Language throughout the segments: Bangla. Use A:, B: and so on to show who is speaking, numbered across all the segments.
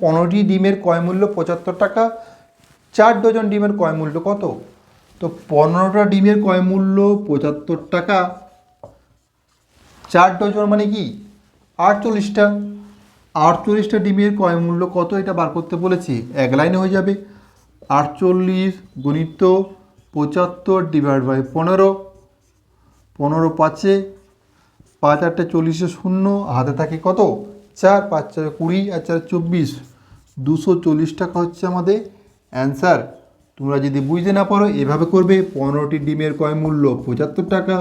A: 15টি ডিমের ক্রয় মূল্য 75 টাকা, 4 ডজন ডিমের ক্রয় মূল্য কত? তো 15টা ডিমের ক্রয় মূল্য 75 টাকা, 4 ডজন মানে কি 48টা। 48টা ডিমের ক্রয় মূল্য কত এটা বার করতে বলেছি, এক লাইনে হয়ে যাবে 48 গুণিত 75 ডিভাইড বাই 15, 15 পাঁচে 5 8 40 শূন্য, হাতে থাকে কত 4, 5 4 20 আর 4 24, 240 টাকা হচ্ছে আমাদের অ্যান্সার। তোমরা যদি বুঝতে না পারো এভাবে করবে, 15টি ডিমের ক্রয় মূল্য 75 টাকা,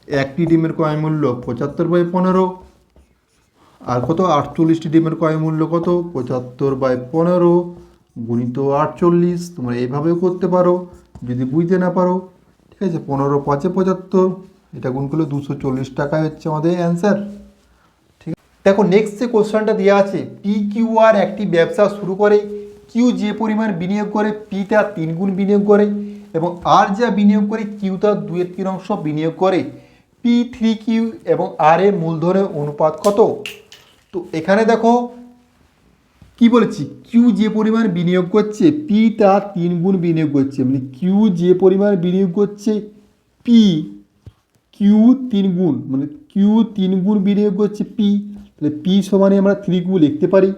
A: একটি ডিমের ক্রয় মূল্য 75 বাই 15, আর কত 48টি ডিমের ক্রয় মূল্য কত 75 বাই 15 গুণিত 48। তোমরা এইভাবেও করতে পারো যদি বুঝতে না পারো, ঠিক আছে। 15 5 75, এটা গুণ করলে 240 টাকায় হচ্ছে আমাদের অ্যান্সার। ঠিক আছে, দেখো নেক্সট যে কোশ্চেনটা দেওয়া আছে, পি কিউ আর একটি ব্যবসা শুরু করে, কিউ যে পরিমাণ বিনিয়োগ করে পি তার 3 গুণ বিনিয়োগ করে, এবং আর যা বিনিয়োগ করে কিউ তার 2/3 বিনিয়োগ করে, পি 3 কিউ এবং আর এর মূলধনের অনুপাত কত? তো এখানে দেখো কি বলেছি, কিউ যে পরিমাণ বিনিয়োগ করছে পি তার 3 গুণ বিনিয়োগ করছে, মানে কিউ যে পরিমাণ বিনিয়োগ করছে পি, কিউ 3 গুণ, মানে কিউ 3 গুণ বিনিয়োগ করছে পি, তাহলে পি সমানে আমরা 3 কিউ লিখতে পারি।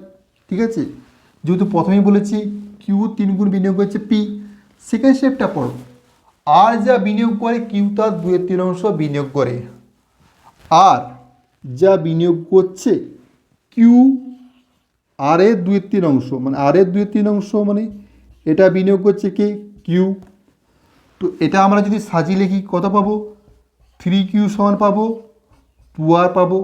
A: ঠিক আছে, যেহেতু প্রথমেই বলেছি কিউ 3 গুণ বিনিয়োগ করছে পি। সেকেন্ড স্টেপটা পড়ো, আর যা বিনিয়োগ করে কিউ তার 2/3 বিনিয়োগ করে, আর যা বিনিয়োগ করছে কিউ আর এর 2/3, মানে আর এর 2/3 মানে এটা বিনিয়োগ করছে কে কিউ। তো এটা আমরা যদি সাজিয়ে লিখি কত পাবো, 3 কিউ সমান পাবো 2 আর পাবো।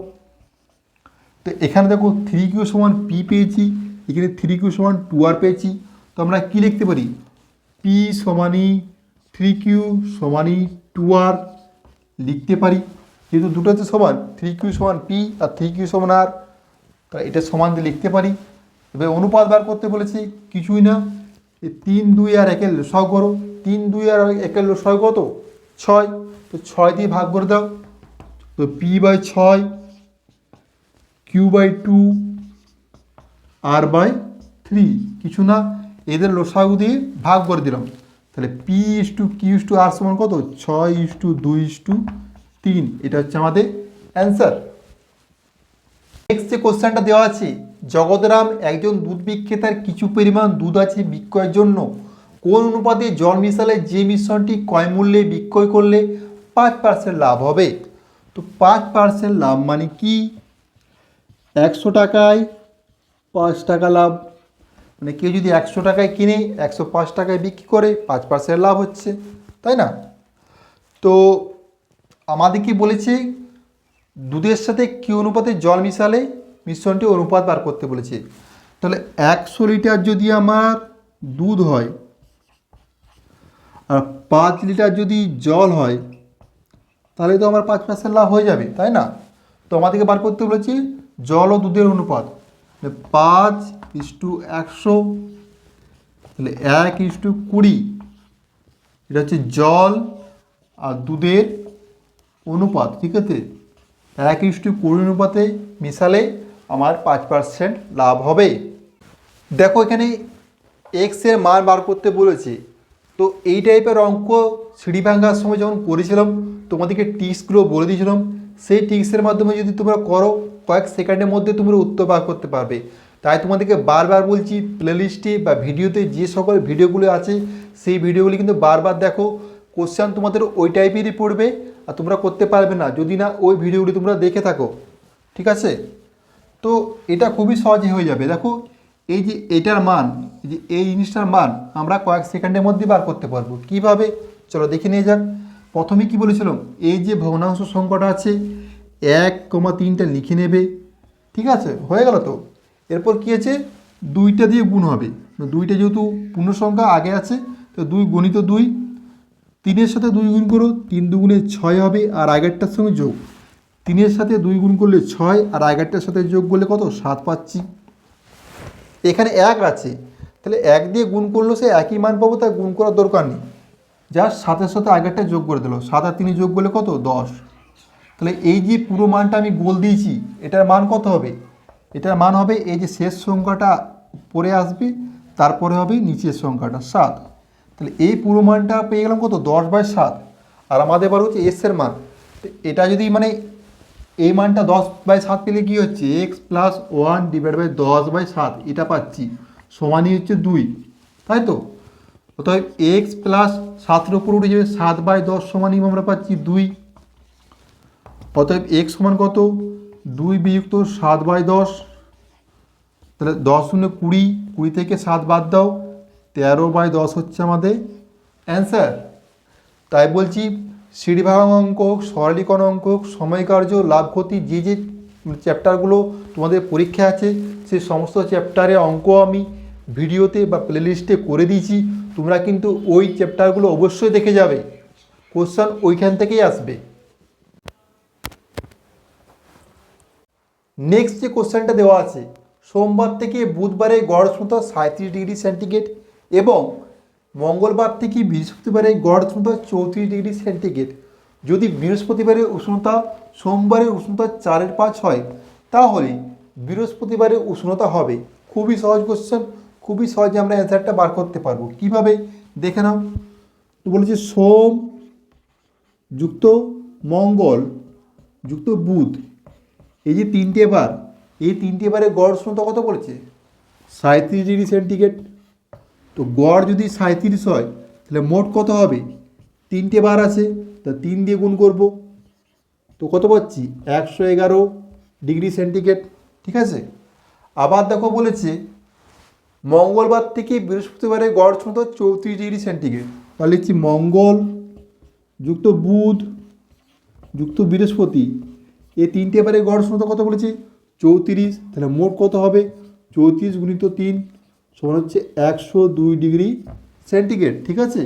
A: তো এখানে দেখো 3 কিউ সমান পি পেয়েছি, এখানে 3 কিউ সমান 2 আর পেয়েছি। তো আমরা কী লিখতে পারি, পি সমানি 3 কিউ সমানি 2 আর লিখতে পারি, যেহেতু দুটো হচ্ছে সমান, 3 কিউ সমান পি আর 3 কিউ সমান আর, তাই এটা সমান দিয়ে লিখতে পারি। এবার অনুপাত বার করতে বলেছি, কিছুই না, 3 2 আর 1 লসাগু করো, 3 2 আর 1 লসাগু কত 6, তো 6 দিয়ে ভাগ করে দাও, তো P by 6, Q by 2, R by 3, কিছু না, এদের লসাগু দিয়ে ভাগ করে দিলাম, তাহলে P is to Q is to R সমান কত 6:2:3, এটা হচ্ছে আমাদের অ্যান্সার। নেক্সট যে কোশ্চেনটা দেওয়া আছে, জগৎরাম একজন দুধ বিক্রেতার কিছু পরিমাণ দুধ আছে বিক্রয়ের জন্য, কোন অনুপাতে জল মিশালে যে মিশ্রণটি ক্রয় মূল্যে বিক্রয় করলে 5% লাভ হবে? তো 5% লাভ মানে কি, 100 টাকায় 5 টাকা লাভ, মানে কেউ যদি 100 টাকায় কিনে 105 টাকায় বিক্রি করে 5% লাভ হচ্ছে, তাই না? তো আমাদেরকে বলেছে দুধের সাথে কি অনুপাতে জল মিশালে মিশ্রণটি অনুপাত বার করতে বলেছে। তাহলে 100 লিটার যদি আমার দুধ হয় আর 5 লিটার যদি জল হয়, তাহলে তো আমার 5% লাভ হয়ে যাবে, তাই না? তো আমাদেরকে বার করতে বলেছি জল ও দুধের অনুপাত, 5:100, তাহলে 1:20, এটা হচ্ছে জল আর দুধের অনুপাত। ঠিক আছে, 1:20 অনুপাতে মিশালে আমার 5% লাভ হবে। দেখো এখানে এক্স এর মান বার করতে বলেছে, তো এই টাইপের অঙ্ক সিঁড়ি ভাঙার সময় যখন করেছিলাম তোমাদেরকে টিক্সগুলো বলে দিয়েছিলাম, সেই টিক্সের মাধ্যমে যদি তোমরা করো কয়েক সেকেন্ডের মধ্যে তোমরা উত্তর বার করতে পারবে। তাই তোমাদেরকে বারবার বলছি, প্লেলিস্টে বা ভিডিওতে যে সকল ভিডিওগুলো আছে সেই ভিডিওগুলি কিন্তু বারবার দেখো, কোশ্চেন তোমাদের ওই টাইপেরই পড়বে আর তোমরা করতে পারবে না যদি না ওই ভিডিওগুলি তোমরা দেখে থাকো। ঠিক আছে, তো এটা খুবই সহজে হয়ে যাবে। দেখো এই যে এটার মান, এই যে এই জিনিসটার মান আমরা কয়েক সেকেন্ডের মধ্যে বার করতে পারবো। কিভাবে চলো দেখে নিয়ে যাক। প্রথমে কি বলেছিলাম, এই যে ভগ্নাংশ সংখ্যাটা আছে 1,3টা লিখে নেবে। ঠিক আছে, হয়ে গেল। তো এরপর কী আছে, 2টা দিয়ে গুণ হবে, 2টা যেহেতু পূর্ণ সংখ্যা আগে আছে, তো 2 গুণিত 2, 3-এর সাথে 2 গুণ করো, 3 2 6 হবে, আর আগেরটার সঙ্গে যোগ, 3-এর সাথে 2 গুণ করলে 6, আর আগেরটার সাথে যোগ করলে কত 7 পাচ্ছি। এখানে 1 আছে, তাহলে 1 দিয়ে গুণ করলেও সে একই মান পাবো, তাই গুণ করার দরকার নেই, জাস্ট 7-এর সাথে আগেরটা যোগ করে দিল, 7 আর 3 যোগ করলে কত 10। তাহলে এই যে পুরো মানটা আমি গোল দিয়েছি, এটার মান কত হবে, এটার মান হবে এই যে শেষ সংখ্যাটা পরে আসবে, তারপরে হবে নিচের সংখ্যাটা 7। তাহলে এই পুরো মানটা পেয়ে গেলাম কত, 10/7। আর আমাদের এবার হচ্ছে এর মান। তো এটা যদি মানে এই মানটা 10/7 পেলে কী হচ্ছে, x+1/10/7 এটা পাচ্ছি, সমানই হচ্ছে 2, তাই তো। অতএব x+7 উপর উঠে যাবে 7/10 সমানই আমরা পাচ্ছি 2। অতএব x সমান কত, 2 বিযুক্ত 7/10। তাহলে 10 × 20, 20 থেকে 7 বাদ দাও, 13/10 হচ্ছে আমাদের অ্যান্সার। তাই বলছি সিঁড়িভাঙা অঙ্ক হোক, সরলীকরণ অঙ্ক হোক, সময়কার্য, লাভ ক্ষতি, যে যে চ্যাপ্টারগুলো তোমাদের পরীক্ষা আছে সেই সমস্ত চ্যাপ্টারে অঙ্ক আমি ভিডিওতে বা প্লেলিস্টে করে দিয়েছি। তোমরা কিন্তু ওই চ্যাপ্টারগুলো অবশ্যই দেখে যাবে, কোশ্চেন ওইখান থেকেই আসবে। নেক্সট যে কোশ্চেনটা দেওয়া আছে, সোমবার থেকে বুধবারে গড় উষ্ণতা 37°C এবং মঙ্গলবার থেকে বৃহস্পতিবারে গড় উষ্ণতা 34°C। যদি বৃহস্পতিবারের উষ্ণতা সোমবারের উষ্ণতা 4/5 হয়, তাহলে বৃহস্পতিবারের উষ্ণতা হবে, খুবই সহজ কোশ্চেন, খুবই সহজে আমরা অ্যান্সারটা বার করতে পারবো। কিভাবে দেখে নাও। তো বলেছে সোম যুক্ত মঙ্গল যুক্ত বুধ, এই যে 3টে বার, এই 3টে বারে গড় উষ্ণতা কত বলেছে, 37°C। তো গড় যদি 37 হয়, তাহলে মোট কত হবে, 3টে বার আছে, তা 3 দিয়ে গুণ করব, তো কত পাচ্ছি, 111°C। ঠিক আছে। আবার দেখো বলেছে মঙ্গলবার থেকে বৃহস্পতিবারে গড় উষ্ণতা 34°C। তাহলে লিখছি মঙ্গল যুক্ত বুধ যুক্ত বৃহস্পতি, এই 3টে বারে গড় উষ্ণতা কত বলেছে, 34। তাহলে মোট কত হবে, 34 × 3 সমান হচ্ছে 102°C। ঠিক আছে,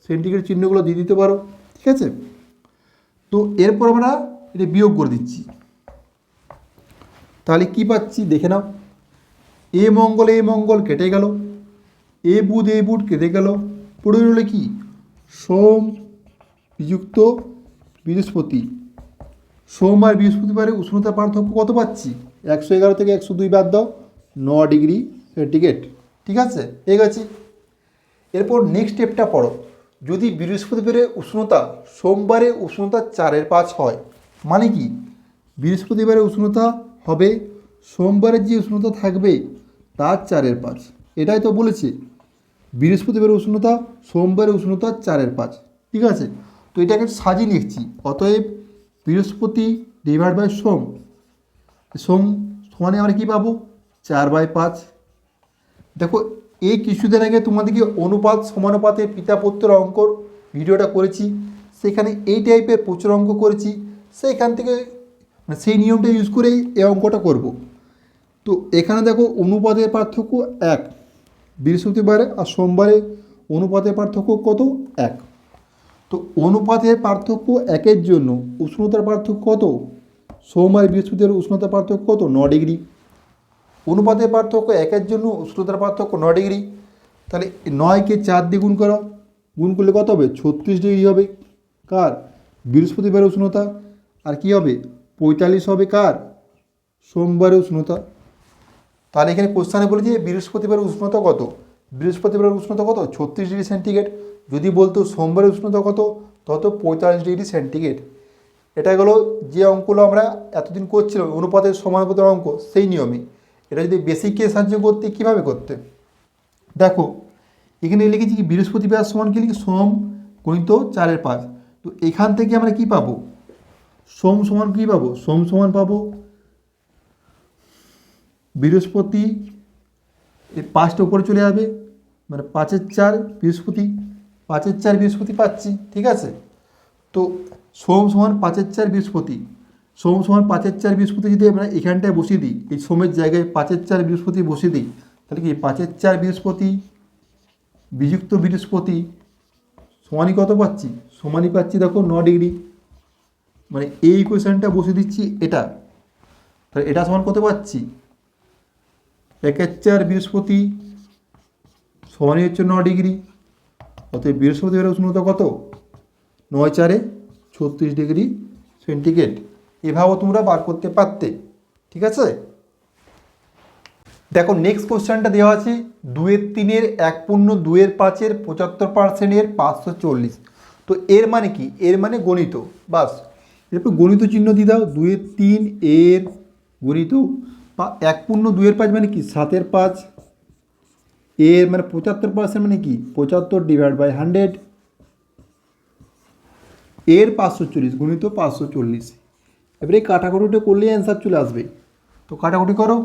A: সেন্টিগ্রেড চিহ্নগুলো দিয়ে দিতে পারো। ঠিক আছে। তো এরপর আমরা এটা বিয়োগ করে দিচ্ছি। তাহলে কি পাচ্ছি দেখে নাও, এ মঙ্গল কেটে গেল, এ বুধ কেটে গেল, পড়ে রইল কি, সোম বিযুক্ত বৃহস্পতি। সোম আর বৃহস্পতিবারে উষ্ণতার পার্থক্য কত পাচ্ছি, 111 থেকে 102 বাদ দাও, 9°C। ঠিক আছে, এই গেছি। এরপর নেক্সট স্টেপটা পড়ো। যদি বৃহস্পতিবারে উষ্ণতা সোমবারে উষ্ণতা 4/5 হয়, মানে কি, বৃহস্পতিবারে উষ্ণতা হবে সোমবারের যে উষ্ণতা থাকবে তার 4/5। এটাই তো বলেছে, বৃহস্পতিবারের উষ্ণতা সোমবারের উষ্ণতা 4/5। ঠিক আছে। তো এটাকে সাজিয়ে লিখছি। অতএব বৃহস্পতি / সোম, সোম সমানে আমরা কী পাবো, 4/5। দেখো এই কিছুদিন আগে তোমাদেরকে অনুপাত সমানুপাতে পিতা পুত্রের অঙ্কর ভিডিওটা করেছি, সেখানে এই টাইপের প্রচুর অঙ্ক করেছি, সেইখান থেকে মানে সেই নিয়মটা ইউজ করেই এই অঙ্কটা করব। তো এখানে দেখো অনুপাতের পার্থক্য 1, বৃহস্পতিবারে আর সোমবারে অনুপাতের পার্থক্য কত, 1। তো অনুপাতের পার্থক্য 1-এর জন্য উষ্ণতার পার্থক্য কত, সোম আর বৃহস্পতিবার উষ্ণতার পার্থক্য কত, 9°। অনুপাতের পার্থক্য 1-এর জন্য উষ্ণতার পার্থক্য 9°। তাহলে 9কে 4 দিয়ে গুণ করো, গুণ করলে কত হবে, 36° হবে কার, বৃহস্পতিবারের উষ্ণতা। আর কি হবে, 45 হবে কার, সোমবারের উষ্ণতা। তাহলে এখানে কোশ্চেনে বলেছে বৃহস্পতিবারের উষ্ণতা কত, বৃহস্পতিবারের উষ্ণতা কত, 36°C। যদি বলতো সোমবারের উষ্ণতা কত, তত 45°C। এটা গেলো যে অঙ্কগুলো আমরা এতদিন করছিলাম অনুপাতের সমানুপাতের অঙ্ক, সেই নিয়মে। এটা যদি বেসিককে সাহায্য করতে কীভাবে করতে, দেখো এখানে লিখেছি কি, বৃহস্পতিবার সমান কি লিখি, সোম × 4/5। তো এখান থেকে আমরা কি পাবো, সোম সমান কী পাবো, সোম সমান পাবো বৃহস্পতি, এই 5টা উপরে চলে যাবে, মানে 5/4 বৃহস্পতি, 5/4 বৃহস্পতি পাচ্ছি। ঠিক আছে। তো সোম সমান 5/4 বৃহস্পতি, সোম সমান 5/4 বৃহস্পতি যদি আমরা এখানটায় বসিয়ে দিই, এই সোমের জায়গায় 5/4 বৃহস্পতি বসিয়ে দিই, তাহলে কি 5/4 বৃহস্পতি বিযুক্ত বৃহস্পতি সমানই কত পাচ্ছি, সমানই পাচ্ছি দেখো 9°। মানে এই ইকুয়েশনটা বসিয়ে দিচ্ছি এটা, তাহলে এটা সমান কত পাচ্ছি, 1/4 বৃহস্পতি সমানই হচ্ছে 9°। অতএব বৃহস্পতিবারের উষ্ণতা কত, 9×4 36°C। এভাবেও তোমরা বার করতে পারতে। ঠিক আছে। দেখো নেক্সট কোশ্চেনটা দেওয়া আছে 2/3 1/2/5 75% 540। তো এর মানে কি? এর মানে গণিত, বাস এরপর গণিত চিহ্ন দিয়ে দাও। 2/3 এর গণিত 1/2/5 মানে কি 7/5, এর মানে 75% মানে কি 75/100, এর 540 গণিত 540। এবারে কাটাকুটিটা করলেই অ্যান্সার চলে আসবে। তো কাটাকুটি করো,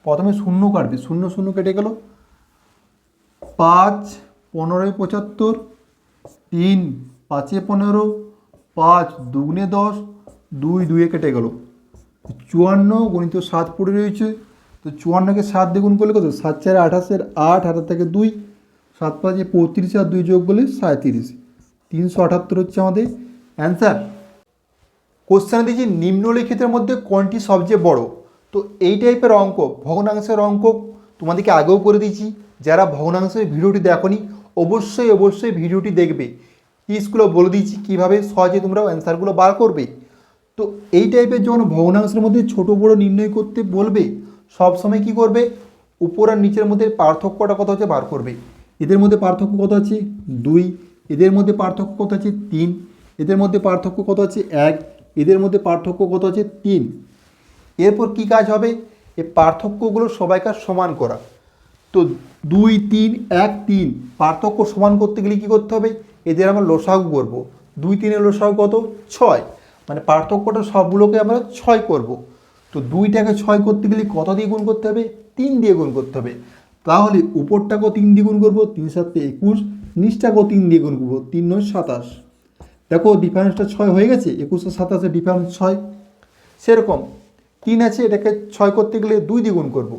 A: প্রথমে শূন্য কাটবে, শূন্য শূন্য কেটে গেল, 5 15 75, 3 5 15, 5 2 10, 2 2 কেটে গেল, 54 গণিত 7 পড়ে রয়েছে। তো 54কে 7 দিয়ে গুণ করলে কত? 7 4 28, 8 হাতের থেকে 2, 7 5 35 আর 2 যোগ করলে 37, 378 হচ্ছে আমাদের অ্যান্সার। কোশ্চেনে দিয়েছি নিম্নলিখিতের মধ্যে কোনটি সবচেয়ে বড়। তো এই টাইপের অঙ্ক, ভগ্নাংশের অঙ্ক তোমাদেরকে আগেও করে দিয়েছি। যারা ভগ্নাংশের ভিডিওটি দেখোনি অবশ্যই অবশ্যই ভিডিওটি দেখবে। টিপসগুলো বলে দিয়েছি কীভাবে সহজে তোমরা অ্যান্সারগুলো বার করবে। তো এই টাইপের যখন ভগ্নাংশের মধ্যে ছোট বড় নির্ণয় করতে বলবে, সবসময় কি করবে? উপর আর নিচের মধ্যে পার্থক্যটা কত হচ্ছে বার করবে। এদের মধ্যে পার্থক্য কত আছে 2, এদের মধ্যে পার্থক্য কত আছে 3, এদের মধ্যে পার্থক্য কত আছে 1, এদের মধ্যে পার্থক্য কত আছে 3। এরপর কি কাজ হবে? এই পার্থক্যগুলো সবাইকার সমান করা। তো 2 3 1 3 পার্থক্য সমান করতে গেলে কী করতে হবে? এদের আমরা লসাগু করব। 2 3 লসাগু কত? 6, মানে পার্থক্যটা সবগুলোকে আমরা 6 করব। তো 2টাকে 6 করতে গেলে কত দিয়ে গুণ করতে হবে? 3 দিয়ে গুণ করতে হবে। তাহলে উপরটাকেও 3 দিয়ে গুণ করবো, 3 7 21, নিচটাকেও 3 দিয়ে গুণ করবো, 3 9 27। দেখো ডিফারেন্সটা 6 হয়ে গেছে, 21 আর 27 ডিফারেন্স 6। সেরকম 3 আছে, এটাকে 6 করতে গেলে 2 দিয়ে গুণ করবো,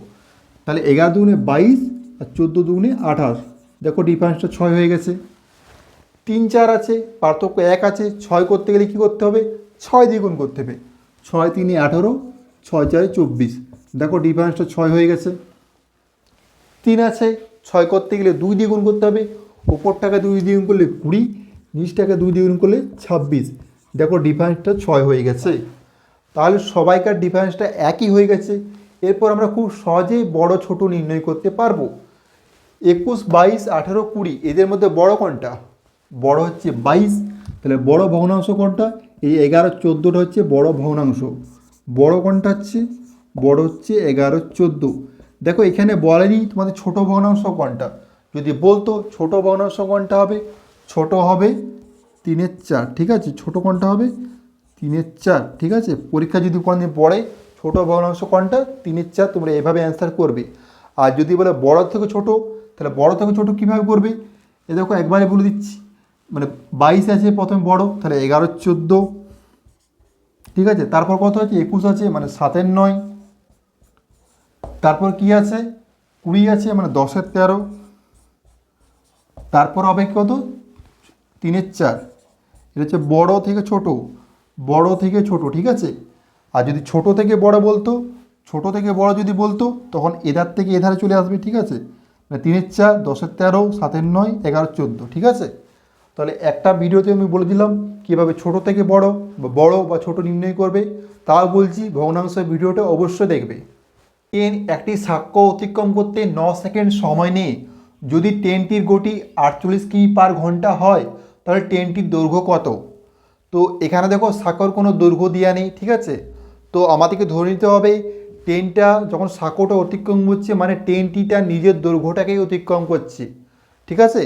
A: তাহলে 11 দুগুণে 22 আর 14 দুগুণে 28। দেখো ডিফারেন্সটা 6 হয়ে গেছে। 3 4 আছে, পার্থক্য 1 আছে, 6 করতে গেলে কী করতে হবে? 6 দিয়ে গুণ করতে হবে, 6 3 18, 6 4 24। দেখো ডিফারেন্সটা 6 হয়ে গেছে। 3 আছে, 6 করতে গেলে 2 দিয়ে গুণ করতে হবে, উপরটাকে 2 দিয়ে গুণ করলে 20, নিচটাকে 2 দিয়ে গুণ করলে 26। দেখো ডিফারেন্সটা 6 হয়ে গেছে। তাহলে সবাইকার ডিফারেন্সটা একই হয়ে গেছে। এরপর আমরা খুব সহজেই বড় ছোট নির্ণয় করতে পারবো। 21 22 18 20 এদের মধ্যে বড় কোনটা? বড় হচ্ছে 22। তাহলে বড় ভগ্নাংশ কোনটা? এই 11 14টা হচ্ছে বড় ভগ্নাংশ। বড় কোনটা হচ্ছে? বড় হচ্ছে 11 14। দেখো এখানে বলেনি তোমাদের ছোট ভগ্নাংশ কোনটা। যদি বলতো ছোট ভগ্নাংশ কোনটা হবে? ছোট হবে 3/4, ঠিক আছে। ছোট কোনটা হবে? 3/4, ঠিক আছে। পরীক্ষা যদি কোনোদিন পড়ে ছোট ভগ্নাংশ কোনটা 3/4, তোমরা এভাবে অ্যান্সার করবে। আর যদি বলে বড় থেকে ছোট, তাহলে বড় থেকে ছোট কীভাবে করবে? এ দেখো একবারে বলে দিচ্ছি, মানে 22 আছে প্রথমে বড়, তাহলে 11 14, ঠিক আছে। তারপর কত আছে? 21 আছে, মানে 7 9। তারপর কি আছে? 20 আছে, মানে 10 13। তারপর হবে কত? 3/4। এটা হচ্ছে বড় থেকে ছোট, বড় থেকে ছোট, ঠিক আছে। আর যদি ছোট থেকে বড় বলতো, ছোট থেকে বড় যদি বলতো, তখন এধার থেকে এধারে চলে আসবে, ঠিক আছে। মানে 3/4, 10 13, 7 9, 11 14, ঠিক আছে। তাহলে একটা ভিডিওতে আমি বলে দিলাম কীভাবে ছোট থেকে বড় বা বড় বা ছোট নির্ণয় করবে। তাও বলছি ভগ্নাংশের ভিডিওটা অবশ্যই দেখবে। একটি সাক্ষ্য অতিক্রম করতে 9 সেকেন্ড সময় নিয়ে যদি ট্রেনটির গতি 48 কিমি/ঘন্টা হয়, তাহলে ট্রেনটির দৈর্ঘ্য কত? তো এখানে দেখো সাঁকোর কোনো দৈর্ঘ্য দেওয়া নেই, ঠিক আছে। তো আমাদেরকে ধরে নিতে হবে ট্রেনটা যখন সাঁকোটা অতিক্রম করছে, মানে ট্রেনটিটা নিজের দৈর্ঘ্যটাকেই অতিক্রম করছে, ঠিক আছে।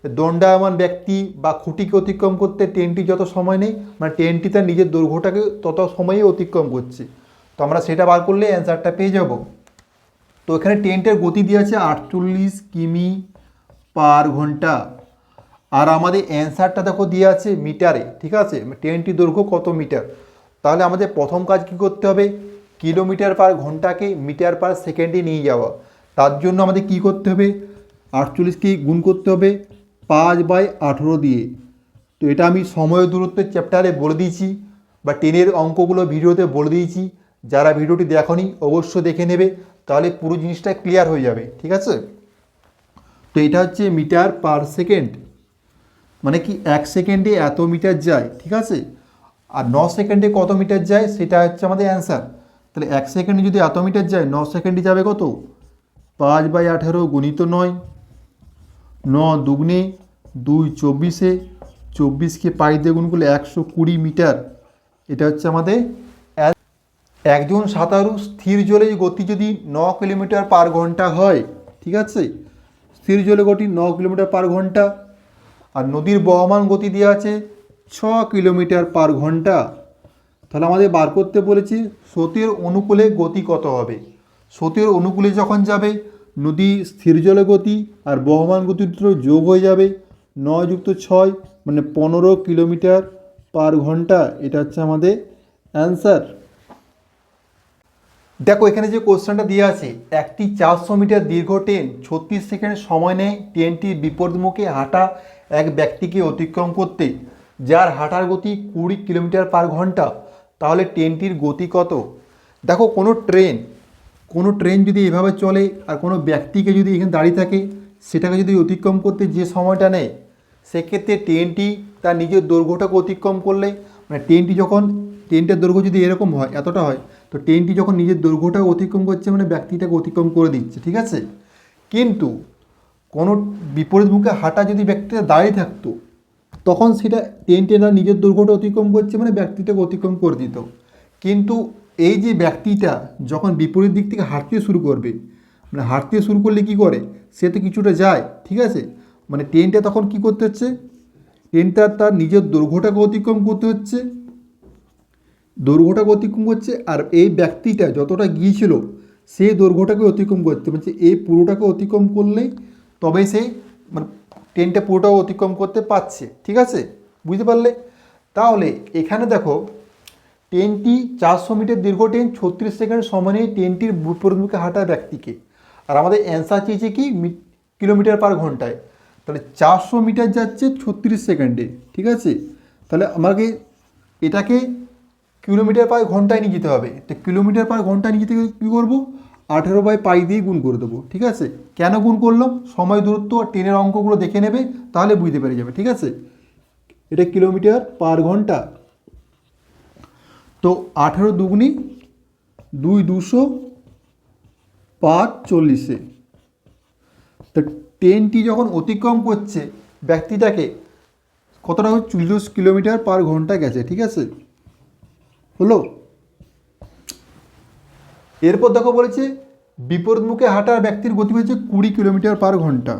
A: দণ্ডায়মান ব্যক্তি বা খুঁটিকে অতিক্রম করতে ট্রেনটি যত সময় নেই, মানে ট্রেনটি তার নিজের দৈর্ঘ্যটাকে তত সময়ে অতিক্রম করছে। তো আমরা সেটা বার করলে অ্যান্সারটা পেয়ে যাব। তো এখানে ট্রেনটার গতি দিয়ে আছে 48 কিমি/ঘন্টা। আর আমাদের অ্যান্সারটা দেখো দিয়ে আছে মিটারে, ঠিক আছে। ট্রেনটির দৈর্ঘ্য কত মিটার। তাহলে আমাদের প্রথম কাজ কি করতে হবে? কিলোমিটার/ঘন্টাকে মিটার/সেকেন্ডে নিয়ে যাওয়া। তার জন্য আমাদের কি করতে হবে? 48কে গুণ করতে হবে 5/18 দিয়ে। তো এটা আমি সময় দূরত্বের চ্যাপ্টারে বলে দিয়েছি, বা ট্রেনের অঙ্কগুলো ভিডিওতে বলে দিয়েছি। যারা ভিডিওটি দেখনি অবশ্যই দেখে নেবে, তাহলে পুরো জিনিসটা ক্লিয়ার হয়ে যাবে, ঠিক আছে। তো এটা হচ্ছে মিটার/সেকেন্ড, মানে কি 1 সেকেন্ডে এত মিটার যায়, ঠিক আছে। আর 9 সেকেন্ডে কত মিটার যায় সেটা হচ্ছে আমাদের অ্যান্সার। তাহলে 1 সেকেন্ডে যদি এত মিটার যায়, 9 সেকেন্ডে যাবে কত? 5/18 গুণিত 9, 9 দুগুণে 2 24, 24কে পাই দিয়ে গুণ করলে 120 মিটার। এটা হচ্ছে আমাদের একজন সাঁতারু স্থির জলে গতি যদি 9 কিলোমিটার পার ঘন্টা হয়, ঠিক আছে, স্থির জলে গতি 9 কিলোমিটার পার ঘন্টা, আর নদীর বহমান গতি দেওয়া আছে 6 কিলোমিটার পার ঘন্টা, তাহলে আমাদের বার করতে বলেছি স্রোতের অনুকূলে গতি কত হবে। স্রোতের অনুকূলে যখন যাবে নদী স্থির জলে গতি আর বহমান গতি দুটো যোগ হয়ে যাবে, 9 যুক্ত 6 মানে 15 কিলোমিটার পার ঘন্টা। এটা হচ্ছে আমাদের অ্যান্সার। দেখো এখানে যে কোশ্চেনটা দেওয়া আছে, একটি 400 মিটার দীর্ঘ ট্রেন 36 সেকেন্ড সময় নেয় ট্রেনটির বিপরীতমুখে হাঁটা এক ব্যক্তিকে অতিক্রম করতে, যার হাঁটার গতি 20 কিলোমিটার পার ঘন্টা, তাহলে ট্রেনটির গতি কত। দেখো কোনো ট্রেন যদি এভাবে চলে আর কোনো ব্যক্তিকে যদি এখানে দাঁড়িয়ে থাকে, সেটাকে যদি অতিক্রম করতে যে সময়টা নেয়, সেক্ষেত্রে ট্রেনটি তার নিজের দৈর্ঘ্যটাকে অতিক্রম করলে, মানে ট্রেনটার দৈর্ঘ্য যদি এরকম হয়, এতটা হয়, তো ট্রেনটি যখন নিজের দৈর্ঘ্যটাকে অতিক্রম করছে মানে ব্যক্তিটাকে অতিক্রম করে দিচ্ছে, ঠিক আছে। কিন্তু কোনো বিপরীতমুখে হাঁটা যদি ব্যক্তিটা দাঁড়িয়ে থাকতো, তখন সেটা ট্রেনটা নিজের দৈর্ঘ্যটা অতিক্রম করছে মানে ব্যক্তিটাকে অতিক্রম করে দিত। কিন্তু এই যে ব্যক্তিটা যখন বিপরীত দিক থেকে হাঁটতে শুরু করবে, মানে হাঁটতে শুরু করলে কি করে, সে তো কিছুটা যায়, ঠিক আছে, মানে ট্রেনটা তখন কি করতে হচ্ছে, ট্রেনটা তার নিজের দৈর্ঘ্যটাকে অতিক্রম করতে হচ্ছে, দৈর্ঘ্যটাকে অতিক্রম করছে, আর এই ব্যক্তিটা যতটা গিয়েছিল সেই দৈর্ঘ্যটাকে অতিক্রম করতে মানে এই পুরোটাকে অতিক্রম করলেই তবে সে মানে ট্রেনটা পুরোটাও অতিক্রম করতে পারছে, ঠিক আছে, বুঝতে পারলে। তাহলে এখানে দেখো ট্রেনটি 400 মিটার দীর্ঘ ট্রেন 36 সেকেন্ড সময় নিয়ে ট্রেনটির বিপরীতমুখে হাঁটা ব্যক্তিকে, আর আমাদের অ্যান্সার চেয়েছে কি কিলোমিটার পার ঘন্টায়, তাহলে 400 মিটার যাচ্ছে 36 সেকেন্ডে, ঠিক আছে, তাহলে আমাকে এটাকে কিলোমিটার পার ঘন্টায় নিয়ে যেতে হবে। তো কিলোমিটার পার ঘন্টায় নিয়ে যেতে কী করবো, 18/π দিয়ে গুণ করে দেবো, ঠিক আছে। কেন গুণ করলাম, সময় দূরত্ব আর ট্রেনের অঙ্কগুলো দেখে নেবে, তাহলে বুঝতে পেরে যাবে, ঠিক আছে। এটা কিলোমিটার পার ঘন্টা, তো 18 দুগুণি 2 200 5 40, তো ট্রেনটি যখন অতিক্রম করছে ব্যক্তিটাকে কতটা 40 কিলোমিটার পার ঘন্টা গেছে, ঠিক আছে, হলো। এরপর দেখো বলেছে বিপরীতমুখে হাঁটার ব্যক্তির গতি হচ্ছে 20 কিলোমিটার পার ঘন্টা,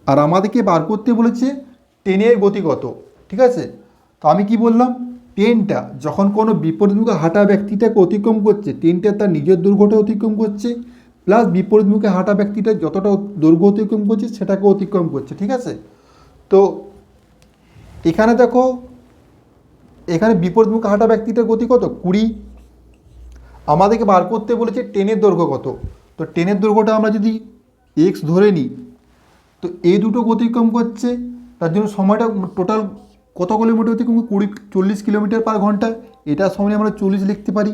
A: আর আমাদেরকে বার করতে বলেছে ট্রেনের গতি কত, ঠিক আছে। তো আমি কি বললাম, ট্রেনটা যখন কোনো বিপরীতমুখে হাঁটা ব্যক্তিটাকে অতিক্রম করছে, ট্রেনটা তার নিজের দৈর্ঘ্যটা অতিক্রম করছে, প্লাস বিপরীতমুখে হাঁটা ব্যক্তিটা যতটা দৈর্ঘ্য অতিক্রম করছে সেটাকে অতিক্রম করছে, ঠিক আছে। তো এখানে দেখো, এখানে বিপরীতমুখে হাঁটা ব্যক্তিটার গতি কত 20, আমাদেরকে বার করতে বলেছে ট্রেনের দৈর্ঘ্য কত। তো ট্রেনের দৈর্ঘ্যটা আমরা যদি এক্স ধরে নিই, তো এই দুটো অতিক্রম করছে, তার জন্য সময়টা টোটাল কত কিলোমিটার অতিক্রম 40 কিলোমিটার পার ঘন্টা, এটার সময় আমরা 40 লিখতে পারি।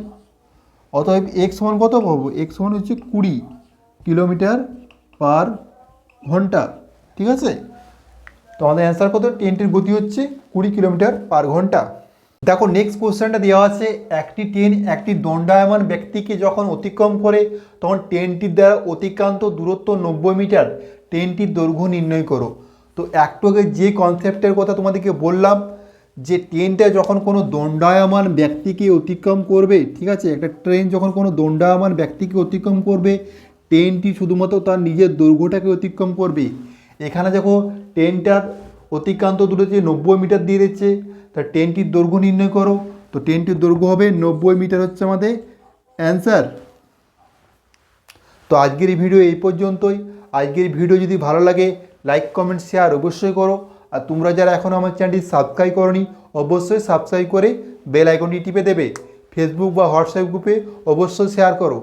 A: অতএব এক্স সমান কত পাবো, এক্স সমান হচ্ছে 20 কিলোমিটার পার ঘন্টা, ঠিক আছে। তো আমাদের অ্যান্সার কত, ট্রেনটির গতি হচ্ছে 20 কিলোমিটার পার ঘন্টা। দেখো নেক্সট কোশ্চেনটা দেওয়া আছে, একটি ট্রেন একটি দণ্ডায়মান ব্যক্তিকে যখন অতিক্রম করে তখন ট্রেনটির দ্বারা অতিক্রান্ত দূরত্ব 90 মিটার, ট্রেনটির দৈর্ঘ্য নির্ণয় করো। তো একটু আগে যে কনসেপ্টের কথা তোমাদেরকে বললাম, যে ট্রেনটা যখন কোনো দণ্ডায়মান ব্যক্তিকে অতিক্রম করবে, ঠিক আছে, একটা ট্রেন যখন কোনো দণ্ডায়মান ব্যক্তিকে অতিক্রম করবে, ট্রেনটি শুধুমাত্র তার নিজের দৈর্ঘ্যটাকে অতিক্রম করবে। এখানে দেখো ট্রেনটার অতিক্রান্ত দূরত্ব 90 মিটার দিয়ে দিচ্ছে, তা ট্রেনটির দৈর্ঘ্য নির্ণয় করো। তো ট্রেনটির দৈর্ঘ্য হবে 90 মিটার, হচ্ছে আমাদের অ্যান্সার। তো আজকের এই ভিডিও এই পর্যন্তই। আজকের ভিডিও যদি ভালো লাগে লাইক কমেন্ট শেয়ার অবশ্যই করো, আর তোমরা যারা এখনও আমার চ্যানেলটি সাবস্ক্রাইব করোনি অবশ্যই সাবস্ক্রাইব করে বেল আইকনটি টিপে দেবে। ফেসবুক বা হোয়াটসঅ্যাপ গ্রুপে অবশ্যই শেয়ার করো।